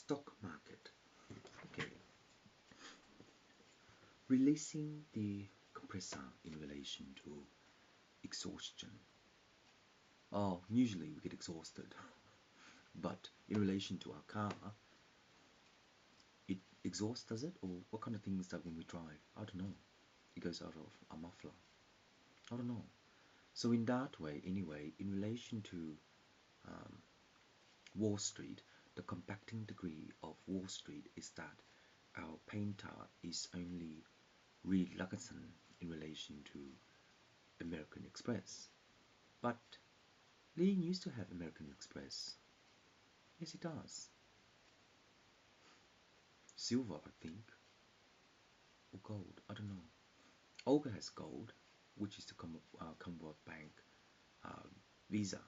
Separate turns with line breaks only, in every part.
stock market. Okay. Releasing the compressor in relation to exhaustion. Oh, usually we get exhausted, but in relation to our car, it exhausts, does it? Or what kind of thing is that when we drive? I don't know. It goes out of a muffler. I don't know. So in that way, anyway, in relation to Wall Street, the compacting degree of Wall Street is that our painter is only reluctant in relation to American Express. But Lee used to have American Express. Yes, he does. Silver, I think. Or gold, I don't know. Olga has gold, which is the Commonwealth Bank Visa.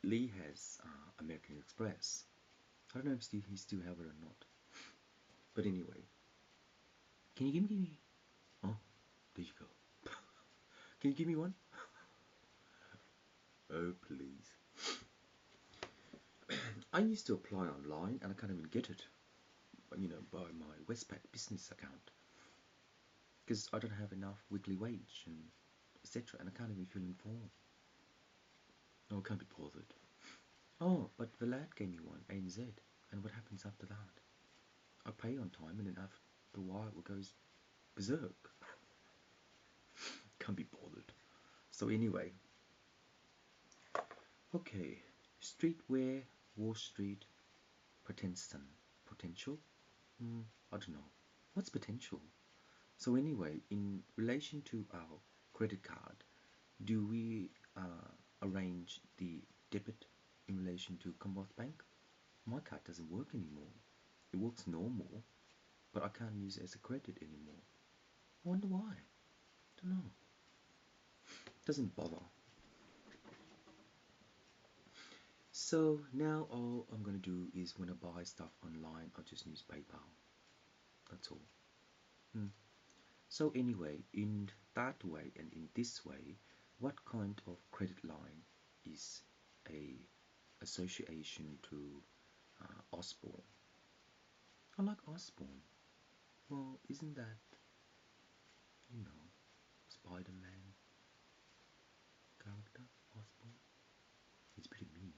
Lee has American Express. I don't know if he still have it or not. But anyway, can you give me? Oh, there you go. Can you give me one? Oh, please. I used to apply online and I can't even get it, by my Westpac business account because I don't have enough weekly wage and etc. And I can't even fill in form. No, I can't be bothered. Oh, but the lad gave me one, ANZ, and what happens after that? I pay on time and then after a while it goes berserk. Can't be bothered. So anyway, okay, streetwear, Wall Street, potential? I don't know. What's potential? So anyway, in relation to our credit card, do we arrange the debit in relation to Commonwealth Bank? My card doesn't work anymore. It works normal, but I can't use it as a credit anymore. I wonder why. Don't know. Doesn't bother. So now all I'm gonna do is when I buy stuff online, I'll just use PayPal. That's all. So anyway, in that way and in this way, what kind of credit line is a association to Osborne? I like Osborne. Well, isn't that, Spider-Man character, Osborne? He's pretty mean.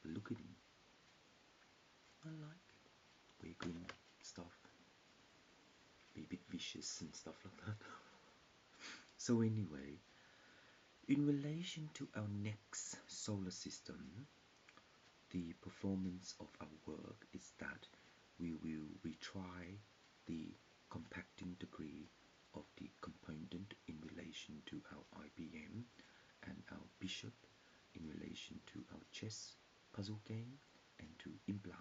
But look at him. I like it. Wear green stuff. Be a bit vicious and stuff like that. So anyway, in relation to our next solar system, the performance of our work is that we will retry the compacting degree of the component in relation to our IBM and our bishop in relation to our chess puzzle game and to implant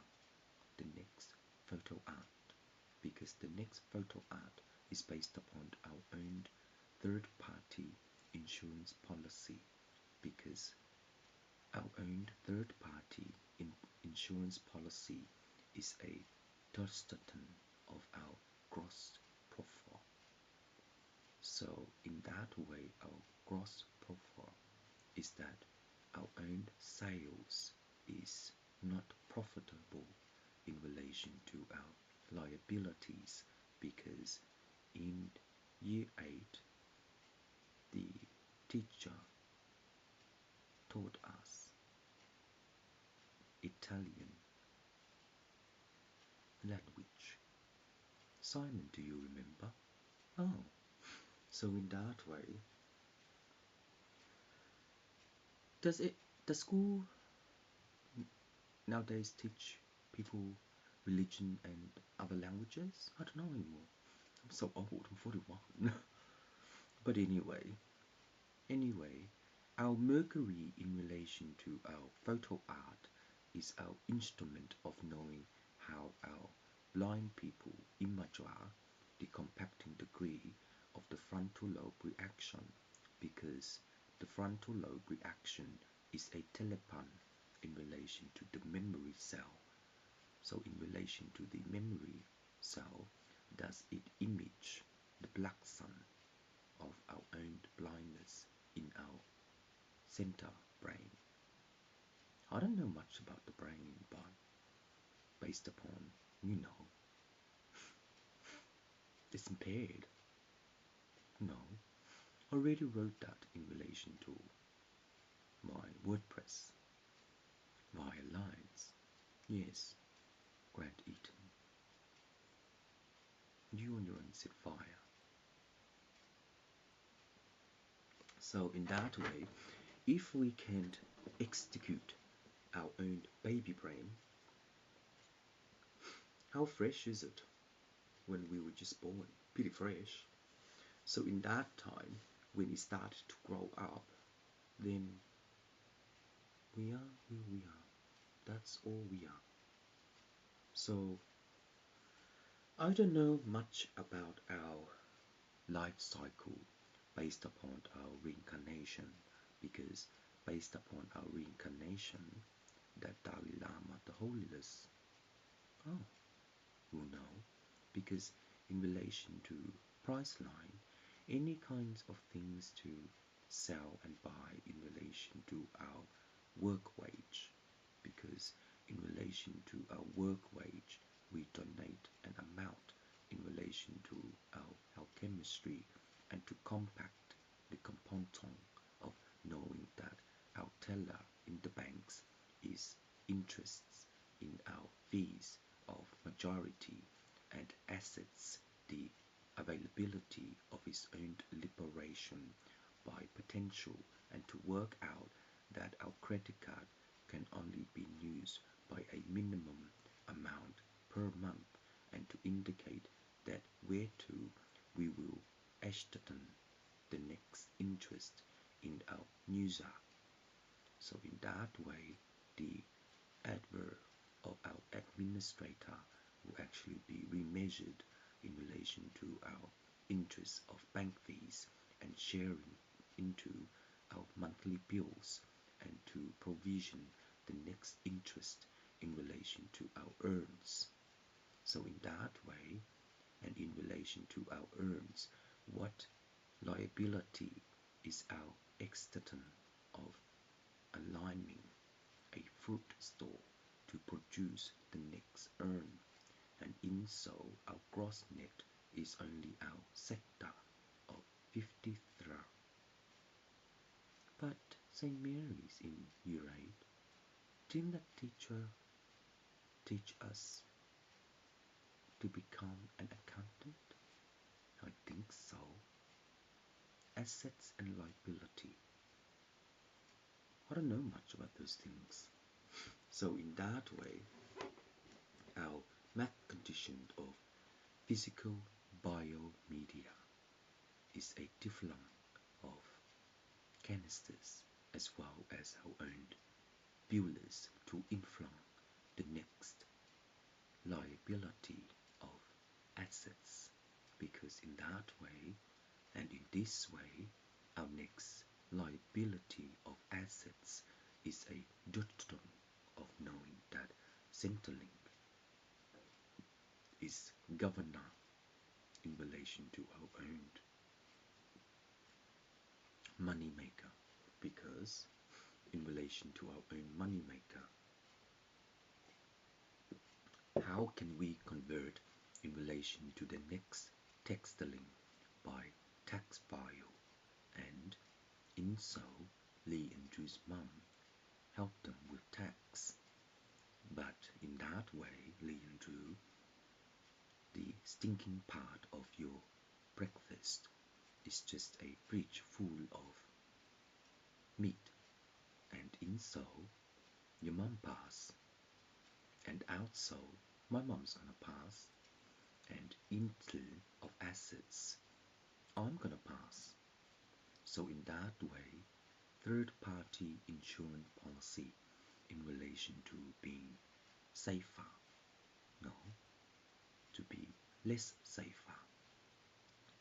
the next photo art, because the next photo art is based upon our own third-party insurance policy, because our own third-party insurance policy is a touchstone of our gross profit. So in that way, our gross profit is that our own sales is not profitable in relation to our liabilities, because in year 8 the teacher taught us Italian language. Simon, do you remember? Oh, so in that way, does the school nowadays teach people religion and other languages? I don't know anymore. I'm so old, I'm 41. But anyway, our Mercury in relation to our photo art is our instrument of knowing how our blind people imagine the compacting degree of the frontal lobe reaction, because the frontal lobe reaction is a telepan in relation to the memory cell. So in relation to the memory cell, does it image the black sun of our own blindness in our center brain? I don't know much about the brain, but based upon, you know, it's impaired. No, already wrote that in relation to my WordPress via lines. Yes, Grant Eaton. You on your own set fire. So in that way, if we can't execute our own baby brain, how fresh is it when we were just born? Pretty fresh. So in that time, when it started to grow up, then we are who we are. That's all we are. So I don't know much about our life cycle based upon our reincarnation, because based upon our reincarnation, that Dalai Lama, the Holyless, oh, will know, because in relation to Priceline, any kinds of things to sell and buy in relation to our work wage, because in relation to our work wage, we donate an amount in relation to our alchemistry and to compact the component of knowing that our teller in the banks is interests in our fees of majority and assets the availability of his own liberation by potential, and to work out that our credit card can only be used by a minimum amount per month, and to indicate that where to we will ascertain the next interest in our user. So in that way, the adverb of our administrator will actually be remeasured in relation to our interest of bank fees and sharing into our monthly bills, and to provision the next interest in relation to our earns. So in that way, and in relation to our earns, what liability is our extent of aligning a fruit store to produce the next earn, and in so our gross net is only our sector of 53. But St. Mary's in Urade, didn't that teacher teach us to become an accountant? I think so. Assets and liability. I don't know much about those things. So in that way, our math condition of physical biomedia is a difflung of canisters as well as our own builders to influng the next liability of assets, because in that way and in this way our next liability of assets is a dottY of knowing that Centrelink is governor in relation to our own money maker, because in relation to our own money maker, how can we convert in relation to the next textiling by tax file, and in so Lee and Drew's mum helped them with tax, but in that way Lee and Drew, the stinking part of your breakfast is just a fridge full of meat, and in so your mum pass, and out so my mum's gonna pass, and into of assets I'm gonna pass. So in that way, third party insurance policy in relation to being safer, no, to be less safer,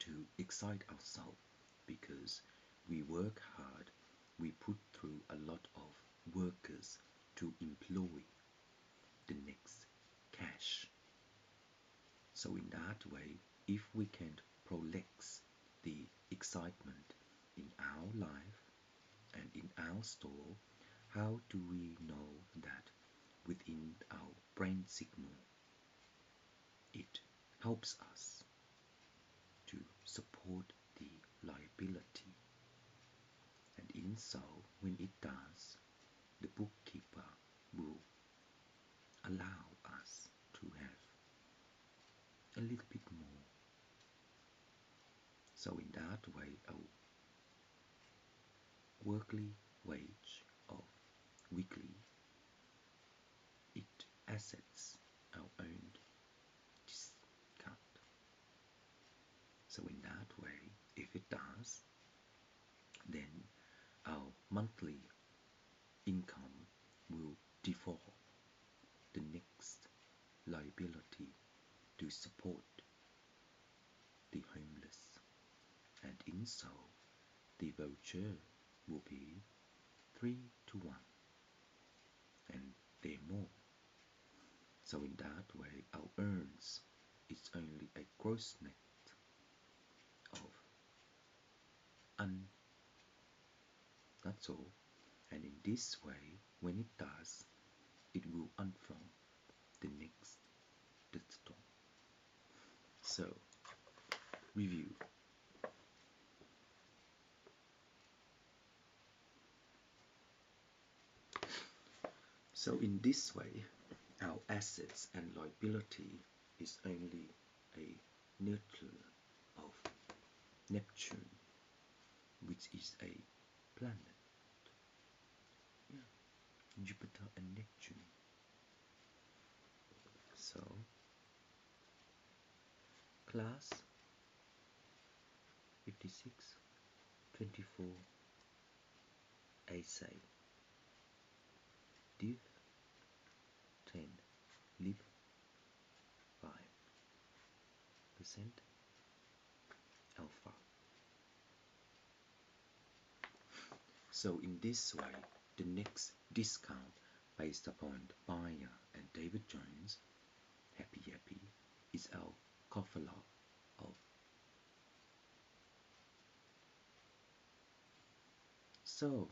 to excite ourselves, because we work hard, we put through a lot of workers to employ the next cash. So in that way, if we can prolix the excitement in our life and in our store, how do we know that within our brain signal. It helps us to support the liability, and in so when it does, the bookkeeper will allow us to have a little bit more. So in that way, our workly wage of weekly, it assets our own discount. So in that way, if it does, then our monthly income will default the next liability to support the homeless, and in so the voucher will be 3-1 and they're more. So in that way our earns is only a gross net of that's all. And in this way, when it does, it will unfold the next digital. So, review. So in this way, our assets and liability is only a neutral of Neptune, which is a planet. Yeah, Jupiter and Neptune. So, class 56, 24, essay, div 10, lib 5%, alpha. So in this way, the next discount based upon the buyer and David Jones, happy is our Kofala of. So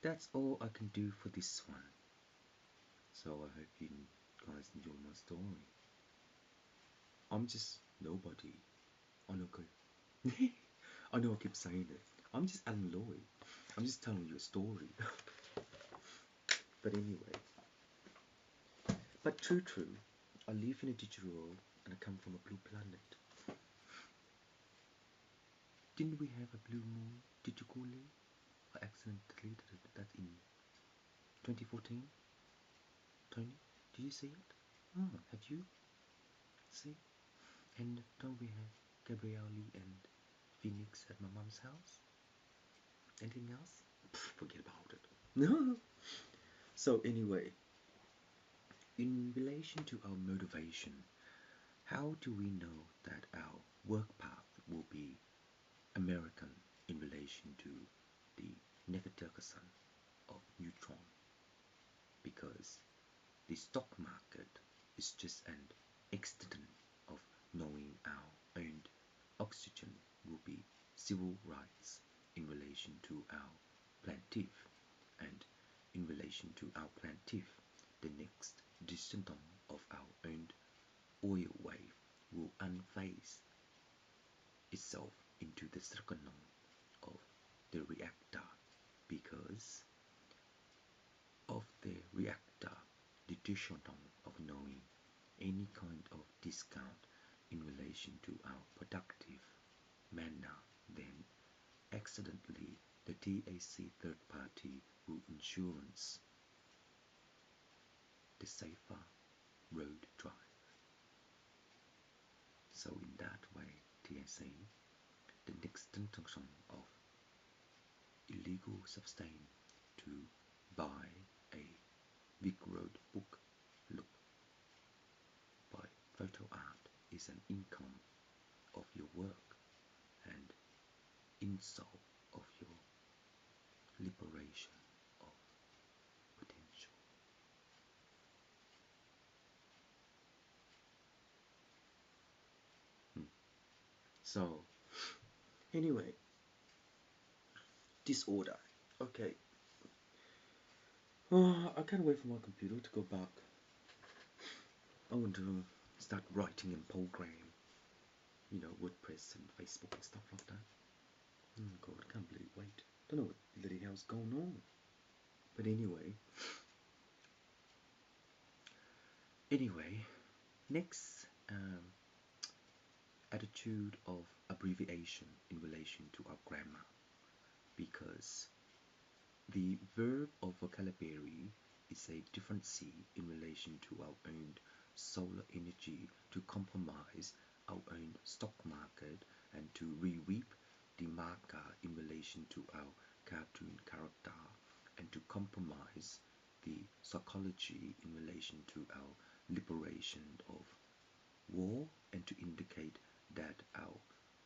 that's all I can do for this one. So I hope you guys enjoy my story. I'm just nobody. I know I keep saying it. I'm just Alan Lloyd. I'm just telling you a story. But anyway. But true, I live in a digital world and I come from a blue planet. Didn't we have a blue moon digitally? I accidentally did that in 2014. Tony, did you see it? Oh, have you? See? And don't we have Gabrielle and Phoenix at my mom's house? Anything else? Forget about it. No. So anyway, in relation to our motivation, how do we know that our work path will be American in relation to the Nefertiti of neutron? Because the stock market is just an accident of knowing our own oxygen will be civil rights in relation to our plaintiff, and in relation to our plaintiff, the next descendant of our own oil wave will unphase itself into the circle of the reactor, because of the reactor, the descendant of knowing any kind of discount in relation to our productive manner, then accidentally the TAC third party will insurance the safer road drive. So in that way, TSA, the next intention of illegal substance to buy a big road book look by photo art is an income of your work and insult of your liberation of potential. So anyway, disorder. Okay. Oh, I can't wait for my computer to go back. I want to start writing in program, WordPress and Facebook and stuff like that. Oh God, I can't believe, wait, don't know what bloody hell's going on. But anyway, next attitude of abbreviation in relation to our grammar, because the verb of vocabulary is a differency in relation to our own solar energy to compromise our own stock market and to re-reap the marker in relation to our cartoon character and to compromise the psychology in relation to our liberation of war and to indicate that our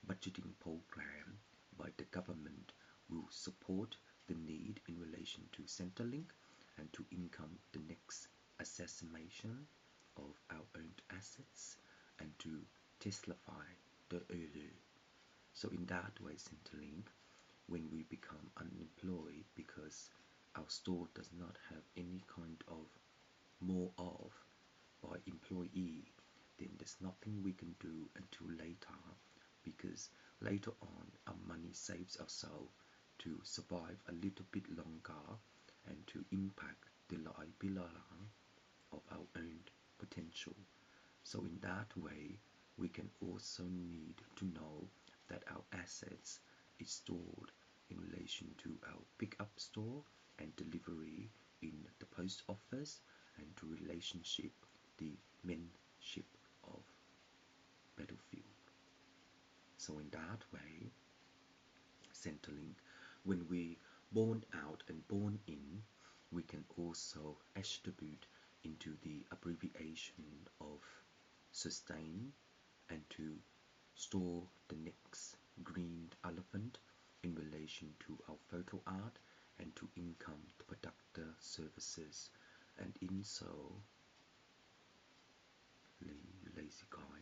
budgeting program by the government will support the need in relation to Centrelink and to income the next assassination of our own assets and to Teslafy the earlier. So in that way, Centrelink, when we become unemployed because our store does not have any kind of more of by employee, then there's nothing we can do until later, because later on our money saves ourselves to survive a little bit longer and to impact the liability of our own potential. So in that way, we can also need to know that our assets is stored in relation to our pickup store and delivery in the post office and to relationship the menship of battlefield. So in that way, Centrelink, when we born out and born in, we can also attribute into the abbreviation of sustain and to store the next green elephant in relation to our photo art and to income the productive services. And in so, lazy guy,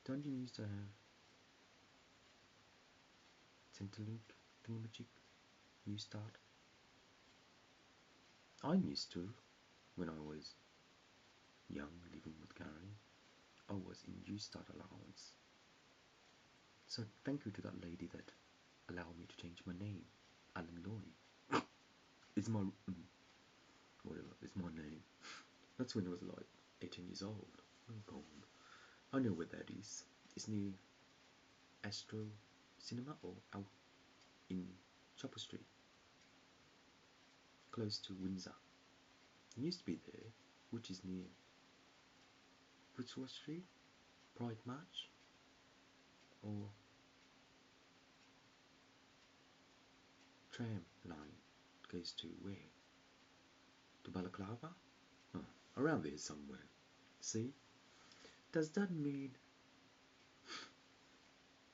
don't you used to have Centrelink thingamajig? New Start? I used to when I was young, living with Gary. I was in New Start allowance. So thank you to that lady that allowed me to change my name. Alan Loy. It's my whatever. It's my name. That's when I was like 18 years old. Oh God. I know where that is. It's near Astro Cinema or out in Chopper Street, close to Windsor. It used to be there, which is near Fitzroy Street, Pride March, or tram line goes to where? To Balaclava? Oh, around there somewhere. See? Does that mean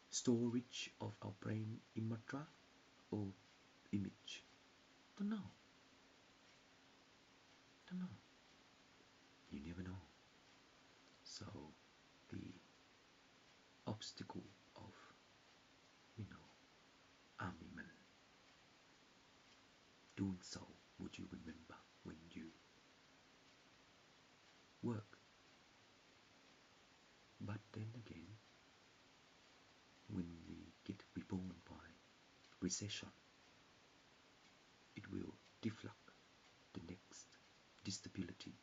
storage of our brain imagery or image? Don't know. Don't know. You never know. So the obstacle of, army men doing so, would you remember when you work? But then again, when we get reborn by recession, it will deflect the next disability